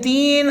3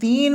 3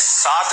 7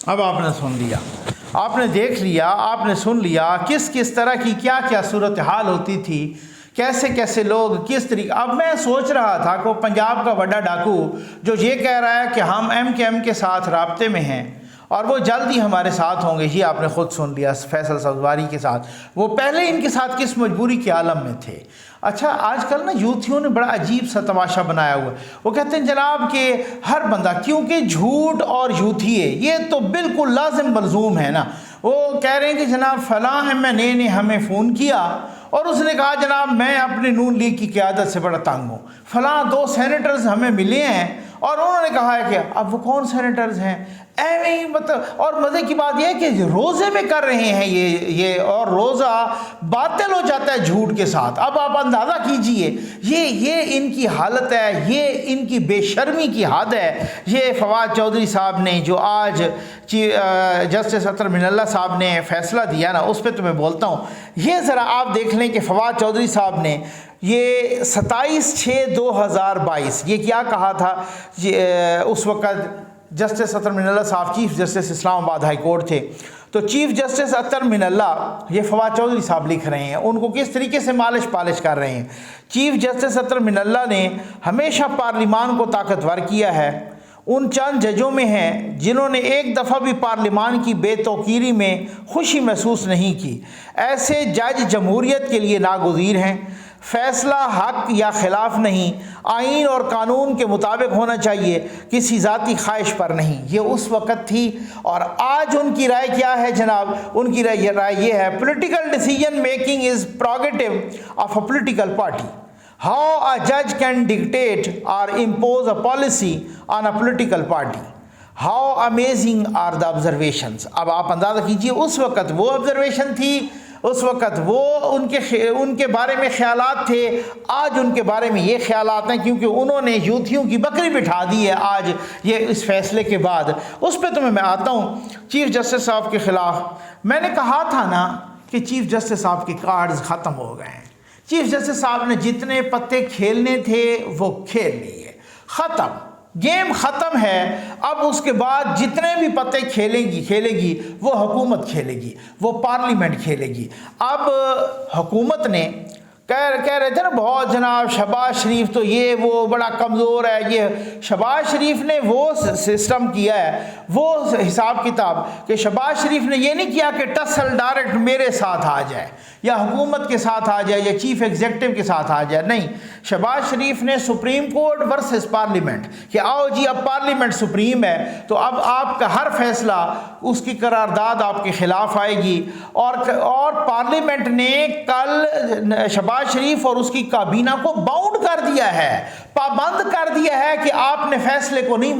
اب آپ نے سن لیا، آپ نے دیکھ لیا، آپ نے سن لیا کس طرح کی کیا کیا صورتحال ہوتی تھی، کیسے کیسے لوگ کس طریقے. اب میں سوچ رہا تھا کہ پنجاب کا بڑا ڈاکو جو یہ کہہ رہا ہے کہ ہم ایم کے ساتھ رابطے میں ہیں اور وہ جلد ہی ہمارے ساتھ ہوں گے، یہ آپ نے خود سن لیا فیصل سبزواری کے ساتھ، وہ پہلے ان کے ساتھ کس مجبوری کے عالم میں تھے. اچھا آج کل نا یوتھیوں نے بڑا عجیب سا تماشا بنایا ہوا ہے. وہ کہتے ہیں جناب کہ ہر بندہ، کیونکہ جھوٹ اور یوتھیے یہ تو بالکل لازم ملزوم ہے نا. وہ کہہ رہے ہیں کہ جناب فلاں MNA نے ہمیں فون کیا اور اس نے کہا جناب میں اپنے نون لیگ کی قیادت سے بڑا تنگ ہوں، فلاں 2 سینیٹرز ہمیں ملے ہیں اور انہوں نے کہا ہے کہ اب وہ کون سینیٹرز ہیں ایویں ہی مطلب. اور مزے کی بات یہ ہے کہ روزے میں کر رہے ہیں یہ اور روزہ باطل ہو جاتا ہے جھوٹ کے ساتھ. اب آپ اندازہ کیجئے یہ ان کی حالت ہے، یہ ان کی بے شرمی کی حد ہے. یہ فواد چودھری صاحب نے جو آج جسٹس اطہر من اللہ صاحب نے فیصلہ دیا نا، اس پہ تو میں بولتا ہوں. یہ ذرا آپ دیکھ لیں کہ فواد چودھری صاحب نے یہ 27/6/2022 یہ کیا کہا تھا. اس وقت جسٹس اطہر من اللہ صاحب چیف جسٹس اسلام آباد ہائی کورٹ تھے، تو چیف جسٹس اطہر من اللہ یہ فواد چودھری صاحب لکھ رہے ہیں، ان کو کس طریقے سے مالش پالش کر رہے ہیں. چیف جسٹس اطہر من اللہ نے ہمیشہ پارلیمان کو طاقتور کیا ہے. ان چند ججوں میں ہیں جنہوں نے ایک دفعہ بھی پارلیمان کی بے توقیری میں خوشی محسوس نہیں کی. ایسے جج جمہوریت کے لیے ناگزیر ہیں. فیصلہ حق یا خلاف نہیں، آئین اور قانون کے مطابق ہونا چاہیے، کسی ذاتی خواہش پر نہیں. یہ اس وقت تھی. اور آج ان کی رائے کیا ہے جناب؟ ان کی رائے یہ ہے political decision making is prerogative of a political party. How a judge can dictate or impose a policy on a political party. How amazing are the observations. اب آپ اندازہ کیجئے اس وقت وہ observation تھی، اس وقت وہ ان کے بارے میں خیالات تھے، آج ان کے بارے میں یہ خیالات ہیں کیونکہ انہوں نے یوتھیوں کی بکری بٹھا دی ہے آج یہ اس فیصلے کے بعد. اس پہ تو میں آتا ہوں چیف جسٹس صاحب کے خلاف. میں نے کہا تھا نا کہ چیف جسٹس صاحب کے کارڈز ختم ہو گئے ہیں. چیف جسٹس صاحب نے جتنے پتے کھیلنے تھے وہ کھیل لیے، ختم، گیم ختم ہے. اب اس کے بعد جتنے بھی پتے کھیلے گی وہ حکومت کھیلے گی، وہ پارلیمنٹ کھیلے گی. اب حکومت نے کہہ رہے تھے نا بہت جناب شہباز شریف تو یہ وہ بڑا کمزور ہے. یہ شہباز شریف نے وہ سسٹم کیا ہے، وہ حساب کتاب کہ شہباز شریف نے یہ نہیں کیا کہ ٹسل ڈائریکٹ میرے ساتھ آ جائے یا حکومت کے ساتھ آ جائے یا چیف ایگزیکٹو کے ساتھ آ جائے. نہیں، شہباز شریف نے سپریم کورٹ ورسز پارلیمنٹ کہ آؤ جی اب پارلیمنٹ سپریم ہے تو اب آپ کا ہر فیصلہ اس کی قرارداد آپ کے خلاف آئے گی. اور پارلیمنٹ نے کل شہباز شریف اور اس کی کابینہ کو باؤنڈ کر دیا ہے، پابند کر دیا ہے کہ آپ نے فیصلے کو نہیں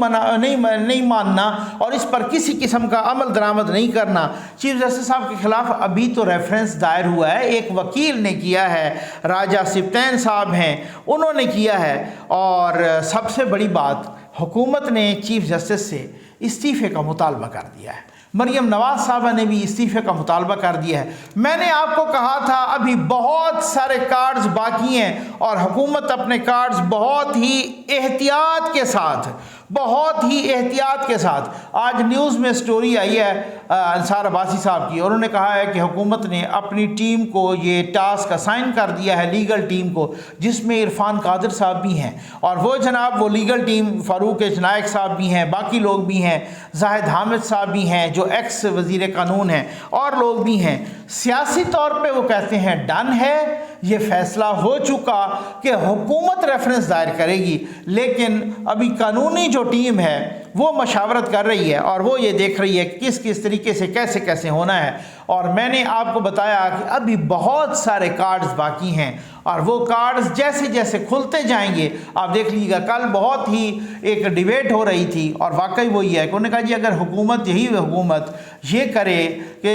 ماننا اور اس پر کسی قسم کا عمل درآمد نہیں کرنا. چیف جسٹس صاحب کے خلاف ابھی تو ریفرنس دائر ہوا ہے، ایک وکیل نے کیا ہے، راجہ سپتین صاحب ہیں، انہوں نے کیا ہے. اور سب سے بڑی بات، حکومت نے چیف جسٹس سے استعفے کا مطالبہ کر دیا ہے. مریم نواز صاحبہ نے بھی استعفے کا مطالبہ کر دیا ہے. میں نے آپ کو کہا تھا ابھی بہت سارے کارڈز باقی ہیں اور حکومت اپنے کارڈز بہت ہی احتیاط کے ساتھ آج نیوز میں سٹوری آئی ہے انصار عباسی صاحب کی. انہوں نے کہا ہے کہ حکومت نے اپنی ٹیم کو یہ ٹاسک اسائن کر دیا ہے، لیگل ٹیم کو، جس میں عرفان قادر صاحب بھی ہیں اور وہ جناب وہ لیگل ٹیم فاروق نائک صاحب بھی ہیں، باقی لوگ بھی ہیں، زاہد حامد صاحب بھی ہیں جو ایکس وزیر قانون ہیں، اور لوگ بھی ہیں. سیاسی طور پہ وہ کہتے ہیں ڈن ہے، یہ فیصلہ ہو چکا کہ حکومت ریفرنس دائر کرے گی، لیکن ابھی قانونی جو ٹیم ہے وہ مشاورت کر رہی ہے اور وہ یہ دیکھ رہی ہے کس طریقے سے کیسے ہونا ہے. اور میں نے آپ کو بتایا کہ ابھی بہت سارے کارڈز باقی ہیں اور وہ کارڈز جیسے کھلتے جائیں گے آپ دیکھ لیجیے گا. کل بہت ہی ایک ڈیبیٹ ہو رہی تھی اور واقعی وہی ہے کہ انہوں نے کہا جی اگر حکومت یہ کرے کہ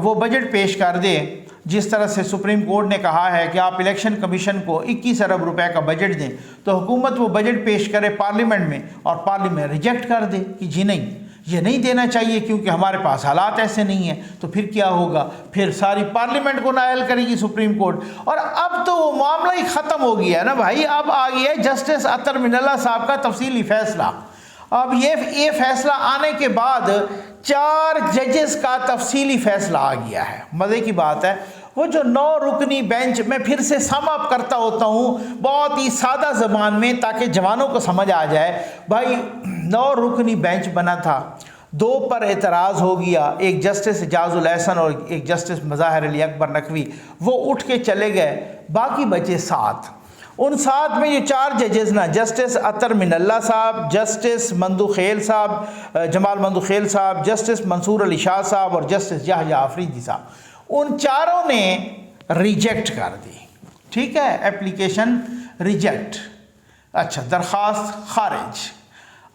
وہ بجٹ پیش کر دے جس طرح سے سپریم کورٹ نے کہا ہے کہ آپ الیکشن کمیشن کو 21 ارب روپے کا بجٹ دیں، تو حکومت وہ بجٹ پیش کرے پارلیمنٹ میں اور پارلیمنٹ ریجیکٹ کر دے کہ جی نہیں یہ نہیں دینا چاہیے کیونکہ ہمارے پاس حالات ایسے نہیں ہیں. تو پھر کیا ہوگا؟ پھر ساری پارلیمنٹ کو نائل کرے گی سپریم کورٹ. اور اب تو وہ معاملہ ہی ختم ہو گیا ہے نا بھائی. اب آ گیا ہے جسٹس اطہر من اللہ صاحب کا تفصیلی فیصلہ. اب یہ فیصلہ آنے کے بعد 4 ججز کا تفصیلی فیصلہ آ گیا ہے۔ مزے کی بات ہے، وہ جو 9 رکنی بینچ، میں پھر سے سم اپ کرتا ہوتا ہوں بہت ہی سادہ زبان میں تاکہ جوانوں کو سمجھ آ جائے۔ بھائی 9 رکنی بینچ بنا تھا، 2 پر اعتراض ہو گیا، ایک جسٹس اعجاز الاحسن اور ایک جسٹس مظاہر علی اکبر نقوی، وہ اٹھ کے چلے گئے، باقی بچے 7۔ ان 7 میں یہ 4 ججز نا، جسٹس اطہر من اللہ صاحب، جسٹس مندوخیل صاحب، جمال مندوخیل صاحب، جسٹس منصور علی شاہ صاحب اور جسٹس یحییٰ آفریدی صاحب، ان چاروں نے ریجیکٹ کر دی۔ ٹھیک ہے، اپلیکیشن ریجیکٹ، اچھا درخواست خارج،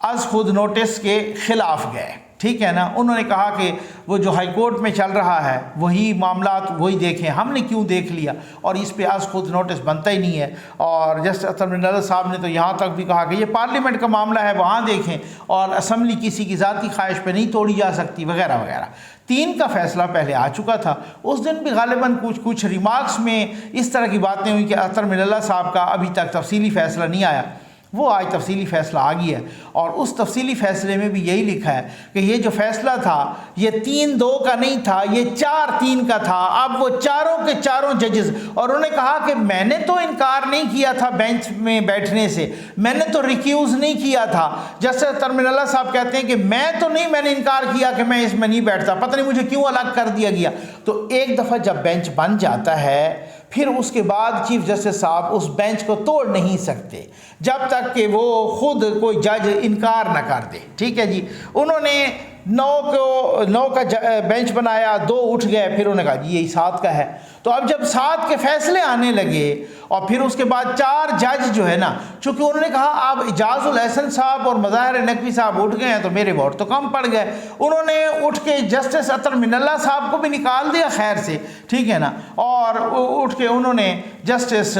از خود نوٹس کے خلاف گئے۔ ٹھیک ہے نا، انہوں نے کہا کہ وہ جو ہائی کورٹ میں چل رہا ہے وہی معاملات وہی دیکھیں، ہم نے کیوں دیکھ لیا، اور اس پہ از خود نوٹس بنتا ہی نہیں ہے۔ اور جسٹس اطہر من اللہ صاحب نے تو یہاں تک بھی کہا کہ یہ پارلیمنٹ کا معاملہ ہے، وہاں دیکھیں، اور اسمبلی کسی کی ذاتی خواہش پہ نہیں توڑی جا سکتی، وغیرہ وغیرہ۔ 3 کا فیصلہ پہلے آ چکا تھا، اس دن بھی غالباً کچھ ریمارکس میں اس طرح کی باتیں ہوئی کہ اطہر من اللہ صاحب کا ابھی تک تفصیلی فیصلہ نہیں آیا۔ وہ آج تفصیلی فیصلہ آ گیا ہے، اور اس تفصیلی فیصلے میں بھی یہی لکھا ہے کہ یہ جو فیصلہ تھا یہ 3-2 کا نہیں تھا، یہ 4-3 کا تھا۔ اب وہ چاروں کے چاروں ججز، اور انہوں نے کہا کہ میں نے تو انکار نہیں کیا تھا بینچ میں بیٹھنے سے، میں نے تو ریکیوز نہیں کیا تھا۔ جسٹس اطہر من اللہ صاحب کہتے ہیں کہ میں نے انکار کیا کہ میں اس میں نہیں بیٹھتا، پتہ نہیں مجھے کیوں الگ کر دیا گیا۔ تو ایک دفعہ جب بینچ بن جاتا ہے پھر اس کے بعد چیف جسٹس صاحب اس بینچ کو توڑ نہیں سکتے جب تک کہ وہ خود کوئی جج انکار نہ کر دے۔ ٹھیک ہے جی، انہوں نے 9 کا بینچ بنایا، 2 اٹھ گئے، پھر انہوں نے کہا جی یہی 7 کا ہے۔ تو اب جب 7 کے فیصلے آنے لگے اور پھر اس کے بعد 4 جج جو ہے نا، چونکہ انہوں نے کہا آپ اعجاز الاحسن صاحب اور مظاہر نقوی صاحب اٹھ گئے ہیں تو میرے ووٹ تو کم پڑ گئے، انہوں نے اٹھ کے جسٹس اطہر من اللہ صاحب کو بھی نکال دیا خیر سے، ٹھیک ہے نا، اور اٹھ کے انہوں نے جسٹس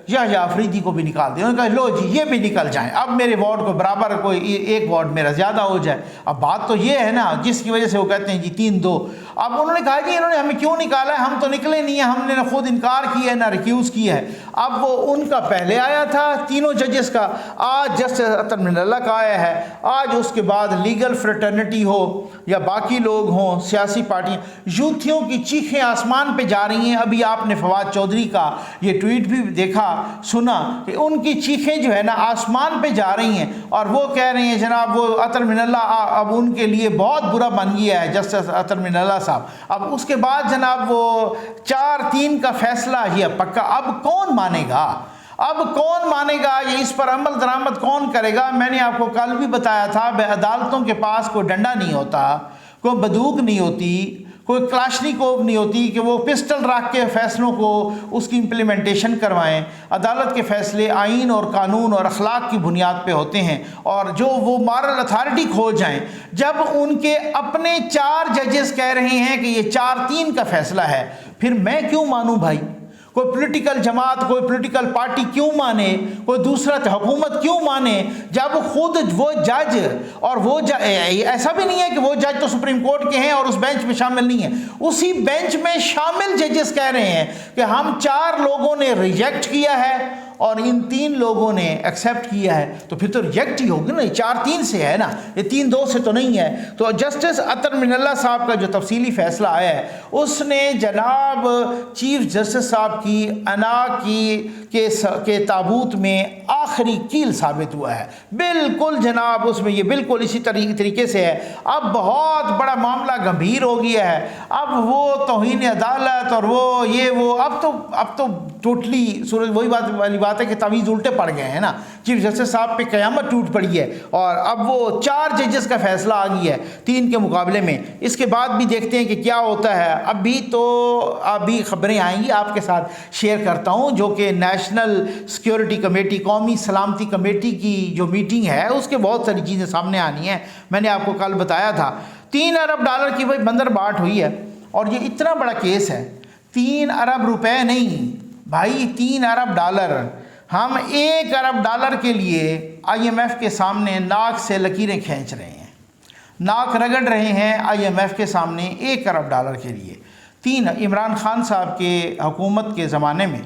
یحییٰ آفریدی کو بھی نکال دیا۔ انہوں نے کہا لو جی یہ بھی نکل جائیں، اب میرے ووٹ کو برابر کوئی 1 ووٹ میرا زیادہ ہو جائے۔ اب بات تو یہ ہے نا جس کی وجہ سے وہ کہتے ہیں جی 3-2۔ اب انہوں نے کہا جی انہوں نے ہمیں کیوں نکالا ہے، ہم تو نکلے نہیں ہیں، ہم نے نہ خود انکار کیا ہے نہ ریکیوز کیا ہے۔ اب وہ ان کا پہلے آیا تھا تینوں ججز کا، آج جسٹس اطہر من اللہ کا آیا ہے، آج اس کے بعد لیگل فریٹرنٹی ہو یا باقی لوگ ہوں، سیاسی پارٹیاں، یوتھیوں کی چیخیں آسمان پہ جا رہی ہیں۔ ابھی آپ نے فواد چودھری کا یہ ٹویٹ بھی دیکھا سنا کہ ان کی چیخیں جو ہے نا آسمان پہ جا رہی ہیں، اور وہ کہہ رہے ہیں جناب وہ اطہر من اللہ اب ان کے لیے بہت برا بن گیا ہے جسٹس اطہر من اللہ صاحب۔ اب اس کے بعد جناب وہ 4-3 کا فیصلہ یہ پکا، اب کون مانے گا، اب کون مانے گا، یہ اس پر عمل درآمد کون کرے گا؟ میں نے آپ کو کل بھی بتایا تھا عدالتوں کے پاس کوئی ڈنڈا نہیں ہوتا، کوئی بندوق نہیں ہوتی، کوئی کلاشنیکوف نہیں ہوتی کہ وہ پسٹل رکھ کے فیصلوں کو اس کی امپلیمنٹیشن کروائیں۔ عدالت کے فیصلے آئین اور قانون اور اخلاق کی بنیاد پہ ہوتے ہیں، اور جو وہ مارل اتھارٹی کھو جائیں، جب ان کے اپنے 4 ججز کہہ رہے ہیں کہ یہ 4-3 کا فیصلہ ہے، پھر میں کیوں مانوں بھائی؟ کوئی پولیٹیکل جماعت، کوئی پولیٹیکل پارٹی کیوں مانے، کوئی دوسرا حکومت کیوں مانے، جب خود وہ جج، اور وہ ایسا بھی نہیں ہے کہ وہ جج تو سپریم کورٹ کے ہیں اور اس بینچ میں شامل نہیں ہیں، اسی بینچ میں شامل ججز کہہ رہے ہیں کہ ہم 4 لوگوں نے ریجیکٹ کیا ہے اور ان 3 لوگوں نے ایکسیپٹ کیا ہے، تو پھر تو ریجیکٹ ہی ہوگی نا، 4-3 سے ہے نا، یہ 3-2 سے تو نہیں ہے۔ تو جسٹس اطہر من اللہ صاحب کا جو تفصیلی فیصلہ آیا ہے اس نے جناب چیف جسٹس صاحب کی انا کے تابوت میں آخری کیل ثابت ہوا ہے، بالکل جناب اس میں یہ بالکل اسی طریقے سے ہے۔ اب بہت بڑا معاملہ گمبھیر ہو گیا ہے، اب وہ توہین عدالت اور وہ یہ وہ اب تو ٹوٹلی وہی والی بات ہے کہ تعویذ الٹے پڑ گئے ہیں نا، چیف جسٹس صاحب پہ قیامت ٹوٹ پڑی ہے، اور اب وہ 4 ججز کا فیصلہ آ گیا ہے 3 کے مقابلے میں۔ اس کے بعد بھی دیکھتے ہیں کہ کیا ہوتا ہے، ابھی خبریں آئیں گی آپ کے ساتھ شیئر کرتا ہوں، جو کہ نیشنل سیکیورٹی کمیٹی، قومی سلامتی کمیٹی کی جو میٹنگ ہے اس کے بہت ساری چیزیں سامنے آنی ہیں۔ میں نے آپ کو کل بتایا تھا 3 ارب ڈالر کی وہی بندر بانٹ ہوئی ہے، اور یہ اتنا بڑا کیس ہے، 3 ارب روپے نہیں بھائی، 3 ارب ڈالر۔ ہم 1 ارب ڈالر کے لیے IMF کے سامنے ناک سے لکیریں کھینچ رہے ہیں، ناک رگڑ رہے ہیں IMF کے سامنے 1 ارب ڈالر کے لیے۔ عمران خان صاحب کے حکومت کے زمانے میں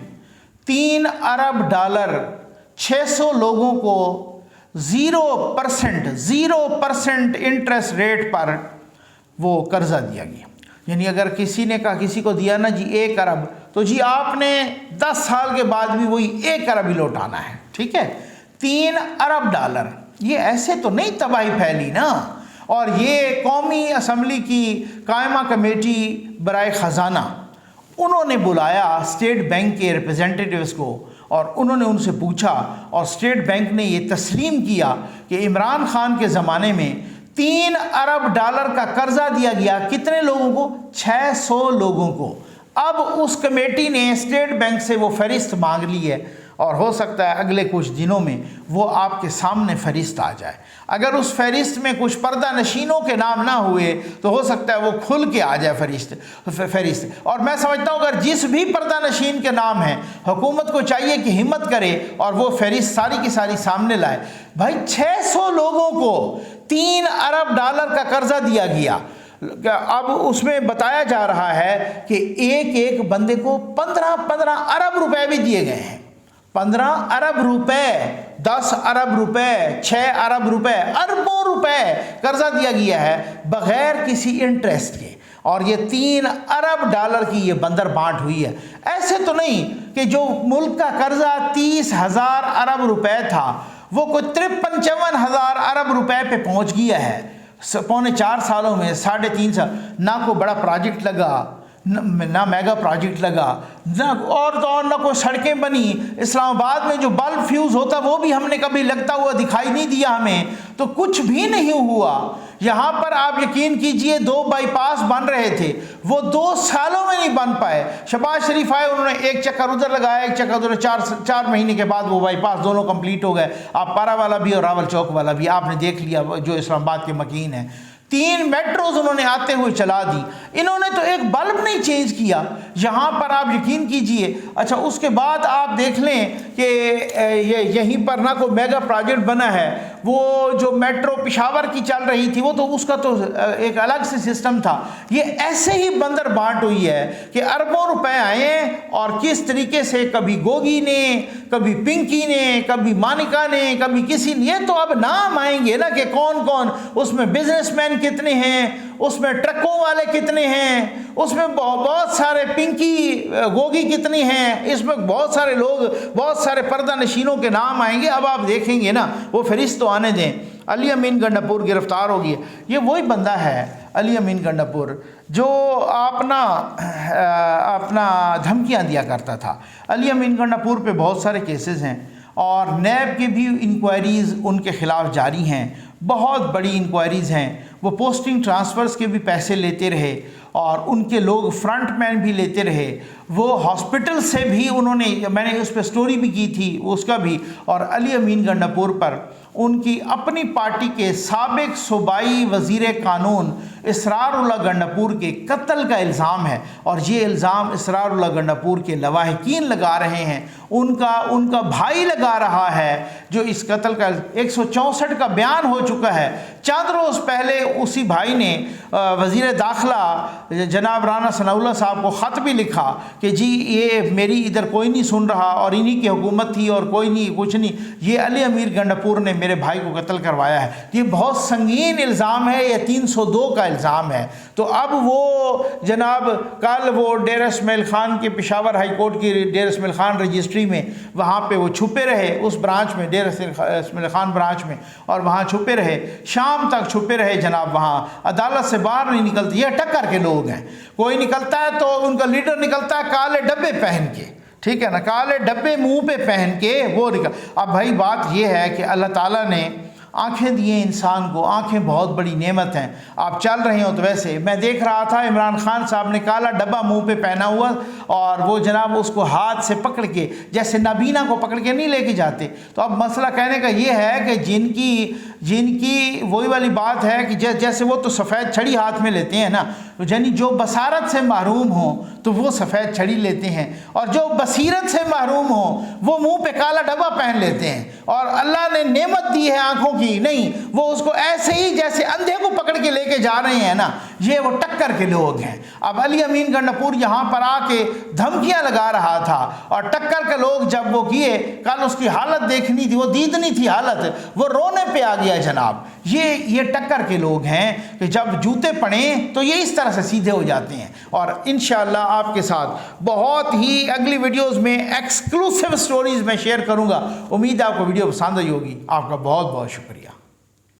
3 ارب ڈالر 600 لوگوں کو 0% انٹرسٹ ریٹ پر وہ قرضہ دیا گیا. یعنی اگر کسی نے کہا کسی کو دیا نا جی 1 ارب تو جی آپ نے 10 سال کے بعد بھی وہی 1 ارب ہی لوٹانا ہے. ٹھیک ہے, 3 ارب ڈالر. یہ ایسے تو نہیں تباہی پھیلی نا. اور یہ قومی اسمبلی کی قائمہ کمیٹی برائے خزانہ, انہوں نے بلایا اسٹیٹ بینک کے ریپرزینٹیٹیوز کو اور انہوں نے ان سے پوچھا, اور اسٹیٹ بینک نے یہ تسلیم کیا کہ عمران خان کے زمانے میں 3 ارب ڈالر کا قرضہ دیا گیا. کتنے لوگوں کو؟ 600 لوگوں کو. اب اس کمیٹی نے اسٹیٹ بینک سے وہ فہرست مانگ لی ہے اور ہو سکتا ہے اگلے کچھ دنوں میں وہ آپ کے سامنے فہرست آ جائے. اگر اس فہرست میں کچھ پردہ نشینوں کے نام نہ ہوئے تو ہو سکتا ہے وہ کھل کے آ جائے فہرست. اور میں سمجھتا ہوں اگر جس بھی پردہ نشین کے نام ہیں, حکومت کو چاہیے کہ ہمت کرے اور وہ فہرست ساری کی ساری سامنے لائے. بھائی 600 لوگوں کو 3 ارب ڈالر کا قرضہ دیا گیا. اب اس میں بتایا جا رہا ہے کہ ایک بندے کو 15 ارب روپے بھی دیے گئے ہیں. 15 ارب روپے, 10 ارب روپے, 6 ارب روپے, اربوں روپے قرضہ دیا گیا ہے بغیر کسی انٹرسٹ کے. اور یہ 3 ارب ڈالر کی یہ بندر بانٹ ہوئی ہے. ایسے تو نہیں کہ جو ملک کا قرضہ 30,000 ارب روپے تھا وہ کوئی 53-54,000 ارب روپے پہ پہنچ گیا ہے 4.25 سالوں میں, 3.5 سال. نہ کوئی بڑا پروجیکٹ لگا, نہ میگا پروجیکٹ لگا, نہ کوئی سڑکیں بنی. اسلام آباد میں جو بلب فیوز ہوتا وہ بھی ہم نے کبھی لگتا ہوا دکھائی نہیں دیا ہمیں. تو کچھ بھی نہیں ہوا. یہاں پر آپ یقین کیجئے 2 بائی پاس بن رہے تھے, وہ 2 سالوں میں نہیں بن پائے. شہباز شریف آئے, انہوں نے ایک چکر ادھر لگایا, ایک چکر ادھر, 4 مہینے کے بعد وہ بائی پاس دونوں کمپلیٹ ہو گئے. آپ پارا والا بھی اور راول چوک والا بھی آپ نے دیکھ لیا جو اسلام آباد کے مکین ہیں. 3 میٹروز انہوں نے آتے ہوئے چلا دی. انہوں نے تو ایک بلب نہیں چینج کیا یہاں پر, آپ یقین کیجئے. اچھا, اس کے بعد آپ دیکھ لیں کہ یہیں پر نہ کوئی میگا پروجیکٹ بنا ہے. وہ جو میٹرو پشاور کی چل رہی تھی وہ تو اس کا تو ایک الگ سے سسٹم تھا. یہ ایسے ہی بندر بانٹ ہوئی ہے کہ اربوں روپے آئے ہیں اور کس طریقے سے کبھی گوگی نے, کبھی پنکی نے, کبھی مانکا نے, کبھی کسی نے. یہ تو اب نام آئیں گے نا کہ کون کون اس میں بزنس مین کتنے ہیں, اس میں ٹرکوں والے کتنے ہیں, اس میں بہت سارے پنکی گوگی کتنی ہیں, اس میں بہت سارے لوگ, بہت سارے پردہ نشینوں کے نام آئیں گے. اب آپ دیکھیں گے نا, وہ فہرست تو آنے دیں. علی امین گنڈاپور گرفتار ہو گیا. یہ وہی بندہ ہے علی امین گنڈاپور جو اپنا دھمکیاں دیا کرتا تھا. علی امین گنڈاپور پہ بہت سارے کیسز ہیں اور نیب کی بھی انکوائریز ان کے خلاف جاری ہیں, بہت بڑی انکوائریز ہیں. وہ پوسٹنگ ٹرانسفرز کے بھی پیسے لیتے رہے اور ان کے لوگ فرنٹ مین بھی لیتے رہے. وہ ہاسپٹل سے بھی انہوں نے, میں نے اس پہ سٹوری بھی کی تھی اس کا بھی. اور علی امین گنڈاپور پر ان کی اپنی پارٹی کے سابق صوبائی وزیر قانون اسرار اللہ گنڈاپور کے قتل کا الزام ہے. اور یہ الزام اسرار اللہ گنڈاپور کے لواحقین لگا رہے ہیں, ان کا بھائی لگا رہا ہے جو اس قتل کا 164 کا بیان ہو چکا ہے. چند روز پہلے اسی بھائی نے وزیر داخلہ جناب رانا ثناء اللہ صاحب کو خط بھی لکھا کہ جی یہ میری ادھر کوئی نہیں سن رہا اور انہی کی حکومت تھی اور کوئی نہیں, کچھ نہیں, یہ علی امیر گنڈاپور نے میرے بھائی کو قتل کروایا ہے. یہ بہت سنگین الزام ہے, یہ 302 کا الزام ہے. تو اب وہ جناب کل وہ ڈیرہ اسماعیل خان کے پشاور ہائی کورٹ کی ڈیرہ اسماعیل خان رجسٹری میں وہاں پہ وہ چھپے رہے, اس برانچ میں, ڈیرہ اسماعیل خان برانچ میں, اور وہاں چھپے رہے, شام تک چھپے رہے جناب. وہاں عدالت سے باہر نہیں نکلتے. یہ ٹکر کے لوگ ہیں, کوئی نکلتا ہے تو ان کا لیڈر نکلتا ہے کالے ڈبے پہن کے, ٹھیک ہے نا, کالے ڈبے منہ پہ پہن کے وہ نکل. اب بھائی بات یہ ہے کہ اللہ تعالیٰ نے آنکھیں دیے انسان کو, آنکھیں بہت بڑی نعمت ہیں. آپ چل رہے ہو تو ویسے میں دیکھ رہا تھا عمران خان صاحب نے کالا ڈبہ منہ پہ پہنا ہوا اور وہ جناب اس کو ہاتھ سے پکڑ کے جیسے نابینا کو پکڑ کے نہیں لے کے جاتے. تو اب مسئلہ کہنے کا یہ ہے کہ جن کی وہی والی بات ہے کہ جیسے وہ تو سفید چھڑی ہاتھ میں لیتے ہیں نا, یعنی جو بصارت سے محروم ہوں تو وہ سفید چھڑی لیتے ہیں, اور جو بصیرت سے محروم ہوں وہ منہ پہ کالا ڈبہ پہن لیتے ہیں. اور اللہ نے نعمت دی ہے آنکھوں کی, نہیں وہ اس کو ایسے ہی جیسے اندھے کو پکڑ کے لے کے جا رہے ہیں نا, یہ وہ ٹکر کے لوگ ہیں۔ اب علی امین گنڈپور یہاں پر آ کے دھمکیاں لگا رہا تھا، اور ٹکر کے لوگ جب وہ کیے، کل اس کی حالت دیکھنی تھی، وہ دیدنی تھی حالت، وہ رونے پہ آ گیا جناب۔ یہ ٹکر کے لوگ ہیں کہ جب جوتے پڑیں تو یہ اس طرح سے سیدھے ہو جاتے ہیں۔ اور انشاءاللہ آپ کے ساتھ بہت ہی اگلی ویڈیوز میں ایکسکلوسیو سٹوریز میں شیئر کروں گا۔ امید ہے آپ کو ویڈیو پسند آئی ہوگی۔ آپ کا بہت بہت شکریہ۔